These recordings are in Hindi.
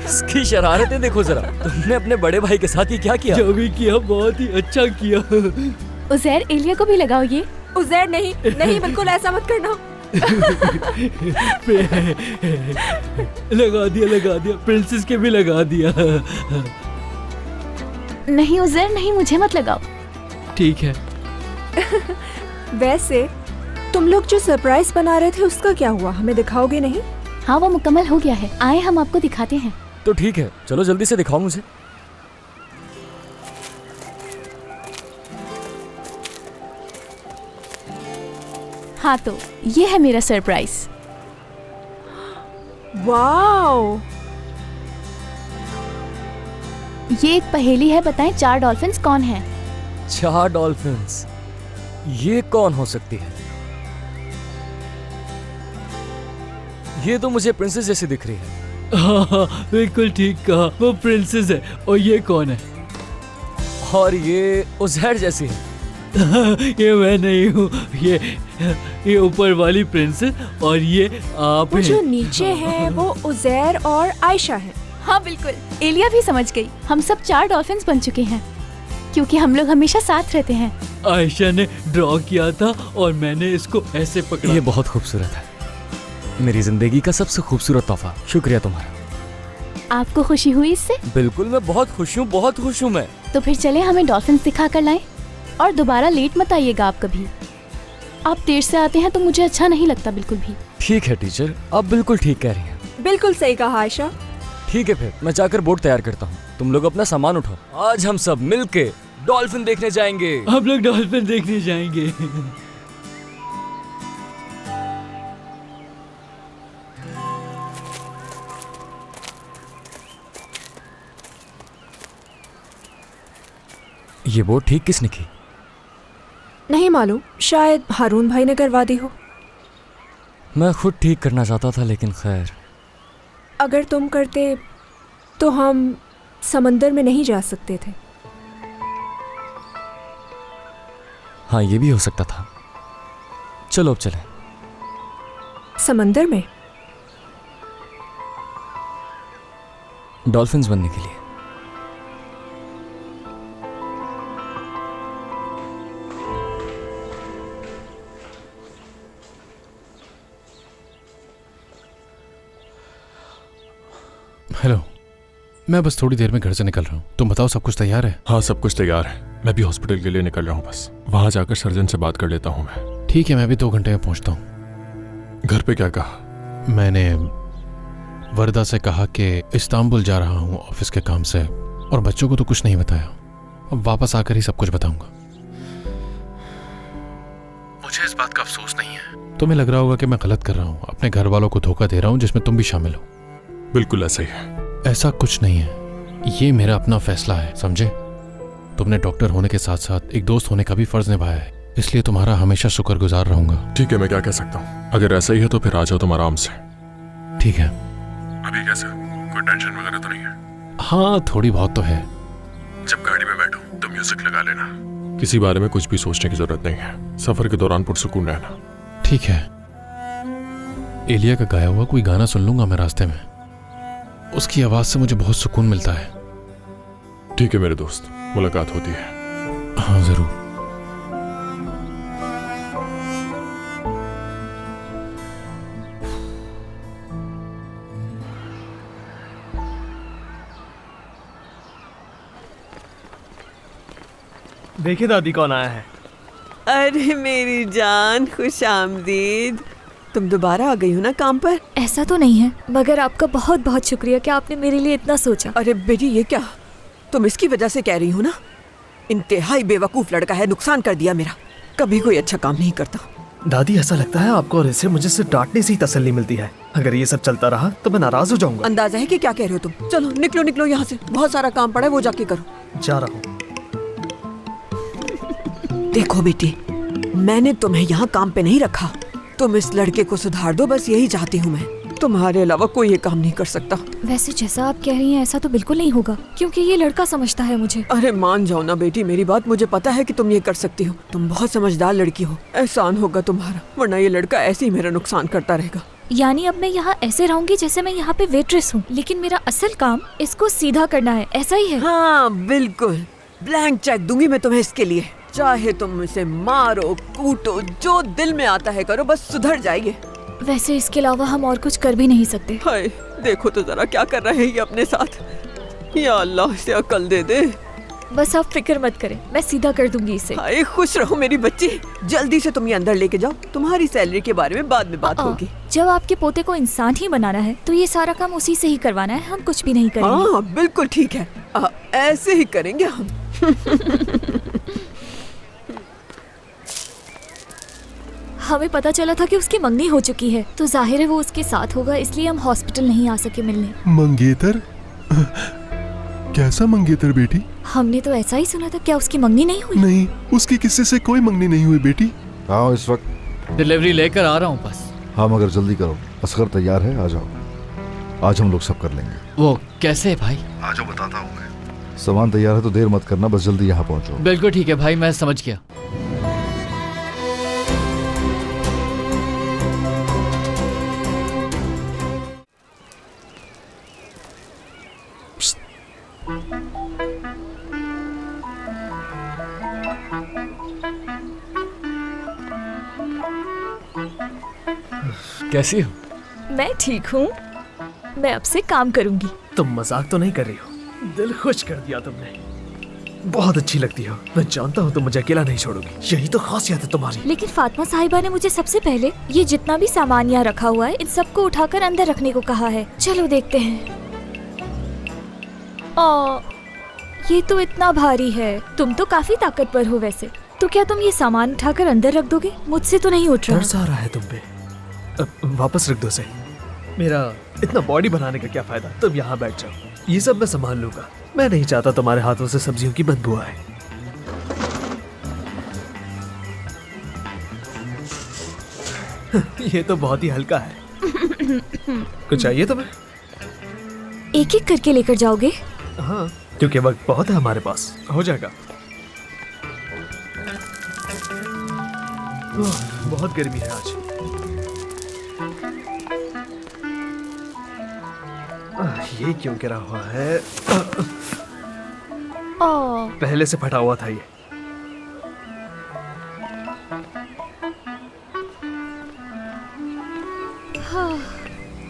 इसकी शरारतें देखो जरा। तुमने अपने बड़े भाई के साथ ये क्या किया? जो भी किया बहुत ही अच्छा किया। उज़ैर, एलिया को भी लगाओ ये। उज़ैर नहीं नहीं, बिल्कुल ऐसा मत करना। लगा दिया, प्रिंसेस के भी लगा दिया। नहीं उज़ैर नहीं, मुझे मत लगाओ। ठीक है। वैसे तुम लोग जो सरप्राइज बना रहे थे उसका क्या हुआ? हमें दिखाओगे नहीं? हाँ, वो मुकम्मल हो गया है। आए हम आपको दिखाते हैं। तो ठीक है, चलो जल्दी से दिखाओ मुझे। हाँ, तो ये है मेरा सरप्राइज। वाओ! ये एक पहेली है, बताएं 4 डॉल्फिन्स कौन हैं? 4 डॉल्फिन्स, ये कौन हो सकती है? ये तो मुझे प्रिंसेस जैसी दिख रही है। हाँ, बिल्कुल ठीक कहा, वो प्रिंसेस है। और ये कौन है? और ये उज़ैर जैसी है। ये मैं नहीं हूँ, ये ऊपर वाली प्रिंसेस और ये आप वो हैं। जो नीचे है वो उज़ैर और आयशा है। हाँ बिल्कुल, एलिया भी समझ गई। हम सब 4 डॉल्फिन्स बन चुके हैं क्योंकि हम लोग हमेशा साथ रहते हैं। आयशा ने ड्रॉ किया था और मैंने इसको ऐसे पकड़ा। ये बहुत खूबसूरत है, मेरी जिंदगी का सबसे खूबसूरत तोहफा। शुक्रिया तुम्हारा। आपको खुशी हुई इससे? बिल्कुल, मैं बहुत खुश हूँ, बहुत खुश हूँ मैं। तो फिर चले हमें डॉल्फिन्स दिखा कर लाएं। और दोबारा लेट मत आइएगा आप कभी। आप देर से आते हैं तो मुझे अच्छा नहीं लगता बिल्कुल भी। ठीक है टीचर, आप बिल्कुल ठीक कह रही हैं। बिल्कुल सही कहा आयशा। ठीक है, फिर मैं जाकर बोर्ड तैयार करता हूँ। तुम लोग अपना सामान उठाओ। आज हम सब मिलके डॉल्फिन देखने जाएंगे। हम लोग डॉल्फिन देखने जाएंगे। ये बोर्ड ठीक किसने की? नहीं मालूम, शायद हारून भाई ने करवा दी हो। मैं खुद ठीक करना चाहता था, लेकिन खैर। अगर तुम करते तो हम समंदर में नहीं जा सकते थे। हाँ, ये भी हो सकता था। चलो अब चलें। समंदर में? डॉल्फिन्स बनने के लिए। हेलो, मैं बस थोड़ी देर में घर से निकल रहा हूँ। तुम बताओ सब कुछ तैयार है? हाँ, सब कुछ तैयार है। मैं भी हॉस्पिटल के लिए निकल रहा हूँ, बस वहाँ जाकर सर्जन से बात कर लेता हूँ मैं। ठीक है, मैं भी 2 घंटे में पहुँचता हूँ। घर पे क्या कहा? मैंने वर्दा से कहा कि इस्तांबुल जा रहा हूँ ऑफिस के काम से, और बच्चों को तो कुछ नहीं बताया। अब वापस आकर ही सब कुछ बताऊंगा। मुझे इस बात का अफसोस नहीं है। तुम्हें लग रहा होगा कि मैं गलत कर रहा हूँ, अपने घर वालों को धोखा दे रहा हूँ, जिसमें तुम भी शामिल हो। बिल्कुल ऐसा ही है। ऐसा कुछ नहीं है, ये मेरा अपना फैसला है, समझे? तुमने डॉक्टर होने के साथ साथ एक दोस्त होने का भी फर्ज निभाया है, इसलिए तुम्हारा हमेशा शुक्रगुजार रहूंगा। ठीक है, मैं क्या कह सकता हूँ। अगर ऐसा ही है तो फिर आ जाओ तुम आराम से। ठीक है। अभी कैसे, कोई टेंशन वगैरह तो नहीं है? हाँ, थोड़ी बहुत तो है। जब गाड़ी में बैठो तो म्यूजिक लगा लेना। किसी बारे में कुछ भी सोचने की जरूरत नहीं है। सफर के दौरान पुरसुकून रहना। ठीक है। एलिया का गाया हुआ कोई गाना सुन लूंगा मैं रास्ते में। उसकी आवाज से मुझे बहुत सुकून मिलता है। ठीक है मेरे दोस्त, मुलाकात होती है। हाँ जरूर। देखिए दादी कौन आया है। अरे मेरी जान, खुश आमदीद। तुम दोबारा आ गई हो ना काम पर? ऐसा तो नहीं है, मगर आपका बहुत बहुत शुक्रिया कि आपने मेरे लिए इतना सोचा। अरे बेटी, ये क्या तुम इसकी वजह से कह रही हो ना? इंतहाई बेवकूफ लड़का है, नुकसान कर दिया मेरा। कभी कोई अच्छा काम नहीं करता। दादी ऐसा लगता है आपको और इसे मुझे सिर्फ डांटने से ही तसल्ली मिलती है। अगर ये सब चलता रहा तो मैं नाराज हो जाऊंगा। अंदाजा है कि क्या कह रहे हो तुम। चलो निकलो निकलो यहाँ से, बहुत सारा काम पड़ा है, वो जाके करो। जा रहा हूँ। देखो बेटी, मैंने तुम्हें यहाँ काम पे नहीं रखा। तुम इस लड़के को सुधार दो, बस यही चाहती हूँ मैं। तुम्हारे अलावा कोई ये काम नहीं कर सकता। वैसे जैसा आप कह रही हैं ऐसा तो बिल्कुल नहीं होगा, क्योंकि ये लड़का समझता है मुझे। अरे मान जाओ ना बेटी मेरी बात, मुझे पता है कि तुम ये कर सकती हो। तुम बहुत समझदार लड़की हो। एहसान होगा तुम्हारा, वरना ये लड़का ऐसे ही मेरा नुकसान करता रहेगा। यानी अब मैं यहाँ ऐसे रहूंगी जैसे मैं यहाँ पे वेट्रेस हूँ, लेकिन मेरा असल काम इसको सीधा करना है, ऐसा ही है? हाँ बिल्कुल, ब्लैंक चेक दूंगी मैं तुम्हें इसके लिए। चाहे तुम इसे मारो कूटो, जो दिल में आता है करो, बस सुधर जाइए। वैसे इसके अलावा हम और कुछ कर भी नहीं सकते। हाय देखो तो जरा क्या कर रहे हैं ये अपने साथ। या अल्लाह इसे अकल दे दे। बस आप फिक्र मत करें, मैं सीधा कर दूंगी इसे। हाय खुश रहो मेरी बच्ची। जल्दी से तुम ये अंदर लेके जाओ, तुम्हारी सैलरी के बारे में बाद में बात होगी। जब आपके पोते को इंसान ही बनाना है तो ये सारा काम उसी से ही करवाना है, हम कुछ भी नहीं करेंगे। हाँ बिल्कुल ठीक है, ऐसे ही करेंगे हम। हमें पता चला था कि उसकी मंगनी हो चुकी है, तो जाहिर है वो उसके साथ होगा, इसलिए हम हॉस्पिटल नहीं आ सके मिलने। मंगेतर? कैसा मंगेतर बेटी? हमने तो ऐसा ही सुना था, क्या उसकी मंगनी नहीं हुई? नहीं, उसकी किसी से कोई मंगनी नहीं हुई बेटी। हाँ इस वक्त डिलीवरी लेकर आ रहा हूँ बस। हाँ मगर जल्दी करो, असगर तैयार है, आ जाओ। आज हम लोग सब कर लेंगे। वो कैसे भाई? आ जाओ बताता हूँ मैं। सामान तैयार है तो देर मत करना, बस जल्दी यहाँ पहुँचो। बिल्कुल ठीक है भाई, मैं समझ गया। कैसी हो? मैं ठीक हूँ, मैं अब से काम करूँगी। तुम मजाक तो नहीं कर रही हो? दिल खुश कर दिया तुमने। बहुत अच्छी लगती हो। मैं जानता हूँ तुम मुझे अकेला नहीं छोड़ोगी, यही तो खासियत है तुम्हारी। लेकिन फातिमा साहिबा ने मुझे सबसे पहले ये जितना भी सामान यहाँ रखा हुआ है इन सबको उठाकर अंदर रखने को कहा है। चलो देखते हैं। ये तो इतना भारी है। तुम तो काफी ताकतवर हो वैसे, तो क्या तुम ये सामान उठाकर अंदर रख दोगे? मुझसे तो नहीं उठ रहा। तरस आ रहा है तुम पे। अब वापस रख दो उसे। मेरा इतना बॉडी बनाने का क्या फायदा, तुम यहाँ बैठ जाओ, ये सब मैं संभाल लूंगा। मैं नहीं चाहता तुम्हारे हाथों से सब्जियों की बदबू आए। ये तो बहुत ही हल्का है। कुछ चाहिए तुम्हें? एक एक करके लेकर जाओगे? हाँ क्योंकि वक्त बहुत है हमारे पास, हो जाएगा। बहुत गर्मी है आज। ये क्यों गिरा हुआ है? पहले से फटा हुआ था ये।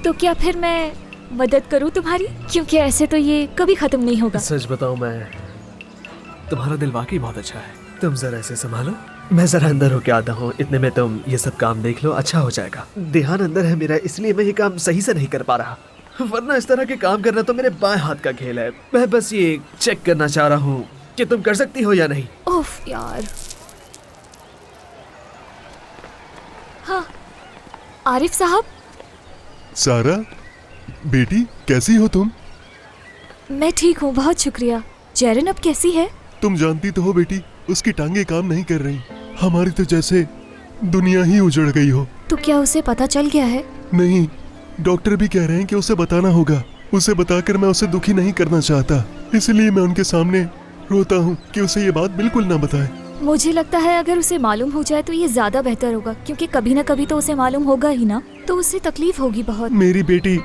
तो क्या फिर मैं मदद करूं तुम्हारी? क्योंकि ऐसे तो ये कभी खत्म नहीं होगा। सच बताऊं मैं, तुम्हारा दिल वाकई बहुत अच्छा है। तुम जरा ऐसे संभालो, मैं जरा अंदर होके आता हूँ। इतने में तुम ये सब काम देख लो, अच्छा हो जाएगा। ध्यान अंदर है मेरा, इसलिए मैं ये काम सही से नहीं कर पा रहा, वरना इस तरह के काम करना तो मेरे बाएं हाथ का खेल है। मैं बस ये चेक करना चाह रहा हूँ कि तुम कर सकती हो या नहीं। ओफ यार। हाँ आरिफ साहब। सारा बेटी कैसी हो तुम? मैं ठीक हूँ, बहुत शुक्रिया। जेरन अब कैसी है? तुम जानती तो हो बेटी, उसकी टांगे काम नहीं कर रही। हमारी तो जैसे दुनिया ही उजड़ गई हो। तो क्या उसे पता चल गया है? नहीं, डॉक्टर भी कह रहे हैं कि उसे बताना होगा। उसे बताकर मैं उसे दुखी नहीं करना चाहता, इसलिए मैं उनके सामने रोता हूँ कि उसे ये बात बिल्कुल ना बताए। मुझे लगता है अगर उसे मालूम हो जाए तो ये ज्यादा बेहतर होगा, क्योंकि कभी ना कभी तो उसे मालूम होगा ही ना, तो उससे तकलीफ होगी बहुत। मेरी बेटी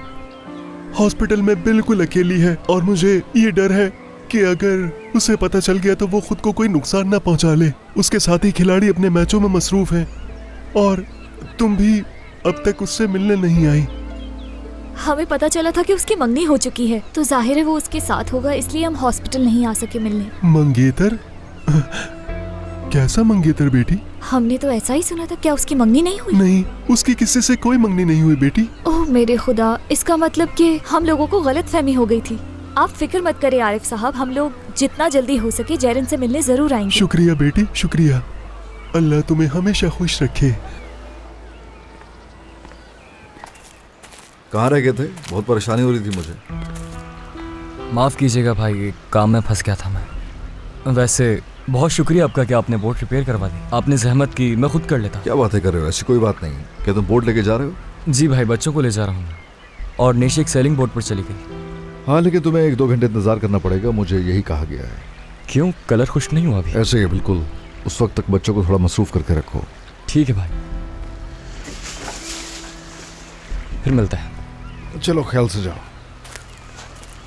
हॉस्पिटल में बिल्कुल अकेली है और मुझे ये डर है कि अगर उसे पता चल गया तो वो खुद को कोई नुकसान ना पहुंचा ले। उसके साथी खिलाड़ी अपने मैचों में मसरूफ हैं और तुम भी अब तक उससे मिलने नहीं आई। हमें पता चला था कि उसकी मंगनी हो चुकी है, तो जाहिर है वो उसके साथ होगा, इसलिए हम हॉस्पिटल नहीं आ सके मिलने। मंगेतर? कैसा मंगेतर बेटी? हमने तो ऐसा ही सुना था, क्या उसकी मंगनी नहीं हुई? नहीं, उसकी किसी से कोई मंगनी नहीं हुई बेटी। ओह मेरे खुदा, इसका मतलब कि हम लोगों को गलत फहमी हो गई थी। आप फिक्र मत करें आरिफ साहब, हम लोग जितना जल्दी हो सके जेरन से मिलने जरूर आएंगे। शुक्रिया बेटी, शुक्रिया। अल्लाह तुम्हें हमेशा खुश रखे। कहाँ रह गए थे? बहुत परेशानी हो रही थी मुझे। माफ़ कीजिएगा भाई, काम में फंस गया था मैं। वैसे बहुत शुक्रिया आपका कि आपने बोट रिपेयर करवा दी। आपने जहमत की, मैं खुद कर लेता। क्या बातें कर रहे हो, ऐसी कोई बात नहीं। क्या तुम बोट लेके जा रहे हो? जी भाई, बच्चों को ले जा रहा हूँ और निशी एक सेलिंग बोट पर चली गई। हाँ लेकिन तुम्हें 1-2 घंटे इंतजार करना पड़ेगा, मुझे यही कहा गया है। क्यों, कलर खुश नहीं हुआ अभी? ऐसे ही बिल्कुल, उस वक्त तक बच्चों को थोड़ा मसरूफ करके रखो। ठीक है भाई। फिर मिलते हैं। चलो ख्याल से जाओ।